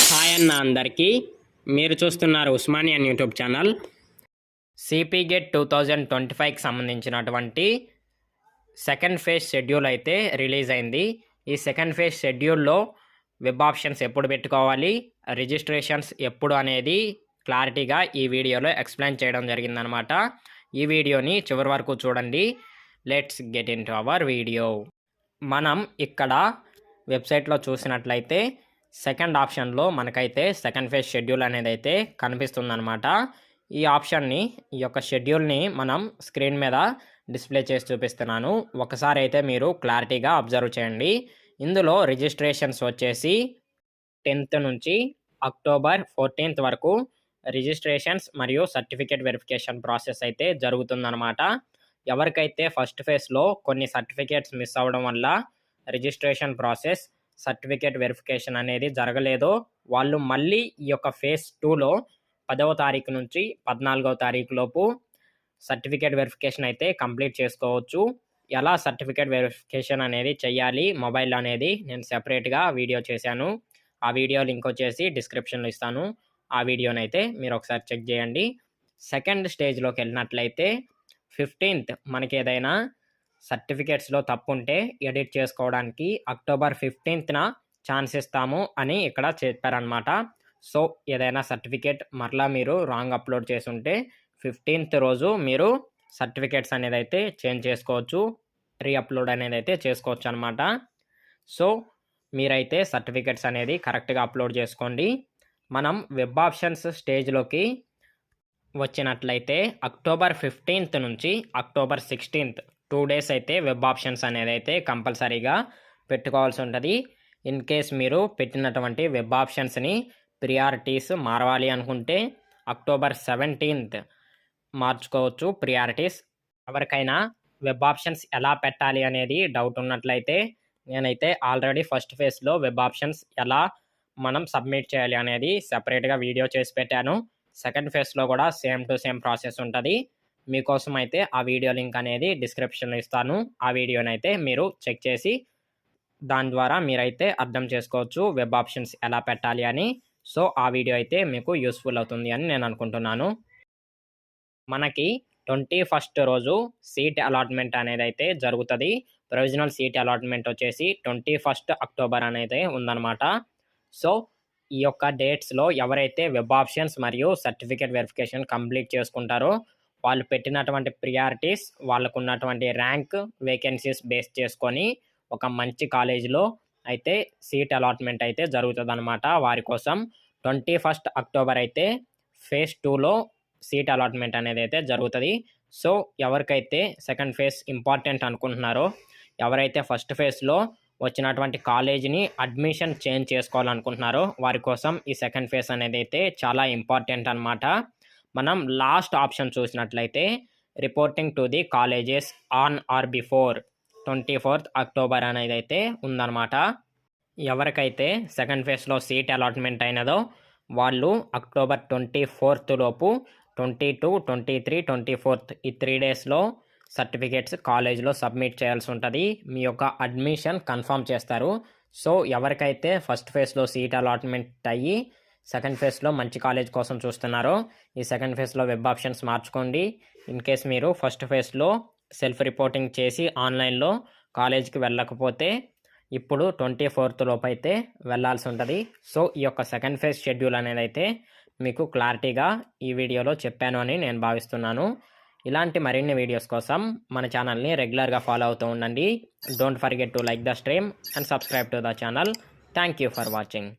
Hi అన్న అందరికీ. మీరు చూస్తున్నారు Osmanian YouTube channel. CP gate 2025కి సంబంధించినటువంటి సెకండ్ ఫేజ్ షెడ్యూల్ అయితే రిలీజ్ అయింది. ఈ సెకండ్ ఫేజ్ షెడ్యూల్లో వెబ్ ఆప్షన్స్ ఎప్పుడు పెట్టుకోవాలి, రిజిస్ట్రేషన్స్ ఎప్పుడు అనేది క్లారిటీగా ఈ వీడియోలో ఎక్స్ప్లెయిన్ చేయడం జరిగిందనమాట. ఈ వీడియోని చివరి వరకు చూడండి. Let's get in to our video. మనం ఇక్కడ వెబ్సైట్లో చూసినట్లయితే సెకండ్ ఆప్షన్లో మనకైతే సెకండ్ ఫేజ్ షెడ్యూల్ అనేది అయితే కనిపిస్తుందన్నమాట. ఈ ఆప్షన్ని, ఈ యొక్క షెడ్యూల్ని మనం స్క్రీన్ మీద డిస్ప్లే చేసి చూపిస్తున్నాను. ఒకసారి అయితే మీరు క్లారిటీగా అబ్జర్వ్ చేయండి. ఇందులో రిజిస్ట్రేషన్స్ వచ్చేసి 10th నుంచి అక్టోబర్ 14th వరకు రిజిస్ట్రేషన్స్ మరియు సర్టిఫికేట్ వెరిఫికేషన్ ప్రాసెస్ అయితే జరుగుతుందన్నమాట. ఎవరికైతే ఫస్ట్ ఫేజ్లో కొన్ని సర్టిఫికేట్స్ మిస్ అవ్వడం వల్ల రిజిస్ట్రేషన్ ప్రాసెస్, సర్టిఫికేట్ వెరిఫికేషన్ అనేది జరగలేదో వాళ్ళు మళ్ళీ ఈ యొక్క ఫేజ్ 2లో 10వ తారీఖు నుంచి 14వ తారీఖు లోపు సర్టిఫికేట్ వెరిఫికేషన్ అయితే కంప్లీట్ చేసుకోవచ్చు. ఎలా సర్టిఫికేట్ వెరిఫికేషన్ అనేది చేయాలి మొబైల్ అనేది నేను సెపరేట్గా వీడియో చేశాను. ఆ వీడియో లింక్ వచ్చేసి డిస్క్రిప్షన్లో ఇస్తాను. ఆ వీడియోని అయితే మీరు ఒకసారి చెక్ చేయండి. సెకండ్ స్టేజ్లోకి వెళ్ళినట్లయితే 15th మనకి ఏదైనా సర్టిఫికేట్స్లో తప్పు ఉంటే ఎడిట్ చేసుకోవడానికి అక్టోబర్ 15th ఛాన్స్ ఇస్తాము అని ఇక్కడ చెప్పారనమాట. సో ఏదైనా సర్టిఫికేట్ మరలా మీరు రాంగ్ అప్లోడ్ చేసి ఉంటే 15th రోజు మీరు సర్టిఫికేట్స్ అనేది అయితే చేంజ్ చేసుకోవచ్చు, రీఅప్లోడ్ అనేది అయితే చేసుకోవచ్చు అనమాట. సో మీరైతే సర్టిఫికేట్స్ అనేది కరెక్ట్గా అప్లోడ్ చేసుకోండి. మనం వెబ్ ఆప్షన్స్ స్టేజ్లోకి వచ్చినట్లయితే అక్టోబర్ 15th నుంచి అక్టోబర్ 16th 2 days అయితే వెబ్ ఆప్షన్స్ అనేది అయితే కంపల్సరీగా పెట్టుకోవాల్సి ఉంటుంది. ఇన్ కేస్ మీరు పెట్టినటువంటి వెబ్ ఆప్షన్స్ని ప్రియారిటీస్ మారవాలి అనుకుంటే అక్టోబర్ 17th మార్చుకోవచ్చు ప్రియారిటీస్. ఎవరికైనా వెబ్ ఆప్షన్స్ ఎలా పెట్టాలి అనేది డౌట్ ఉన్నట్లయితే నేనైతే ఆల్రెడీ ఫస్ట్ ఫేజ్లో వెబ్ ఆప్షన్స్ ఎలా మనం సబ్మిట్ చేయాలి అనేది సెపరేట్గా వీడియో చేసి పెట్టాను. సెకండ్ ఫేజ్లో కూడా సేమ్ టు సేమ్ ప్రాసెస్ ఉంటుంది. మీకోసం అయితే ఆ వీడియో లింక్ అనేది డిస్క్రిప్షన్లో ఇస్తాను. ఆ వీడియోని అయితే మీరు చెక్ చేసి దాని ద్వారా మీరైతే అర్థం చేసుకోవచ్చు వెబ్ ఆప్షన్స్ ఎలా పెట్టాలి అని. సో ఆ వీడియో అయితే మీకు యూస్ఫుల్ అవుతుంది అని నేను అనుకుంటున్నాను. మనకి 21st రోజు సీట్ అలాట్మెంట్ అనేది అయితే జరుగుతుంది. ప్రొవిజనల్ సీట్ అలాట్మెంట్ వచ్చేసి 21st అక్టోబర్ అనేది ఉందన్నమాట. సో ఈ యొక్క డేట్స్లో ఎవరైతే వెబ్ ఆప్షన్స్ మరియు సర్టిఫికేట్ వెరిఫికేషన్ కంప్లీట్ చేసుకుంటారో వాళ్ళు పెట్టినటువంటి ప్రియారిటీస్, వాళ్ళకు ఉన్నటువంటి ర్యాంక్, వేకెన్సీస్ బేస్ చేసుకొని ఒక మంచి కాలేజీలో అయితే సీట్ అలాట్మెంట్ అయితే జరుగుతుంది అనమాట. వారి కోసం 21st అక్టోబర్ అయితే ఫేజ్ 2లో సీట్ అలాట్మెంట్ అనేది అయితే జరుగుతుంది. సో ఎవరికైతే సెకండ్ ఫేజ్ ఇంపార్టెంట్ అనుకుంటున్నారో, ఎవరైతే ఫస్ట్ ఫేజ్లో వచ్చినటువంటి కాలేజీని అడ్మిషన్ చేంజ్ చేసుకోవాలనుకుంటున్నారో వారి కోసం ఈ సెకండ్ ఫేజ్ అనేది అయితే చాలా ఇంపార్టెంట్ అనమాట. మనం లాస్ట్ ఆప్షన్ చూసినట్లయితే reporting to the colleges on are before 24th October అనేది అయితే ఉందన్నమాట. ఎవరికైతే సెకండ్ ఫేజ్లో సీట్ అలాట్మెంట్ అయినదో వాళ్ళు అక్టోబర్ 24th లోపు 22, 23, 24th ఈ 3 daysలో సర్టిఫికేట్స్ కాలేజ్లో సబ్మిట్ చేయాల్సి ఉంటుంది. మీ యొక్క అడ్మిషన్ కన్ఫర్మ్ చేస్తారు. సో ఎవరికైతే ఫస్ట్ ఫేజ్లో సీట్ అలాట్మెంట్ అయ్యి సెకండ్ ఫేజ్లో మంచి కాలేజ్ కోసం చూస్తున్నారో ఈ సెకండ్ ఫేజ్లో వెబ్ ఆప్షన్స్ మార్చుకోండి. ఇన్ కేస్ మీరు ఫస్ట్ ఫేజ్లో సెల్ఫ్ రిపోర్టింగ్ చేసి ఆన్లైన్లో కాలేజ్కి వెళ్ళకపోతే ఇప్పుడు 24th లోపు అయితే వెళ్ళాల్సి ఉంటుంది. సో ఈ యొక్క సెకండ్ ఫేజ్ షెడ్యూల్ అనేది అయితే మీకు క్లారిటీగా ఈ వీడియోలో చెప్పాను అని నేను భావిస్తున్నాను. ఇలాంటి మరిన్ని వీడియోస్ కోసం మన ఛానల్ని రెగ్యులర్గా ఫాలో అవుతూ ఉండండి. Don't forget to like the stream and subscribe to the channel. Thank you for watching.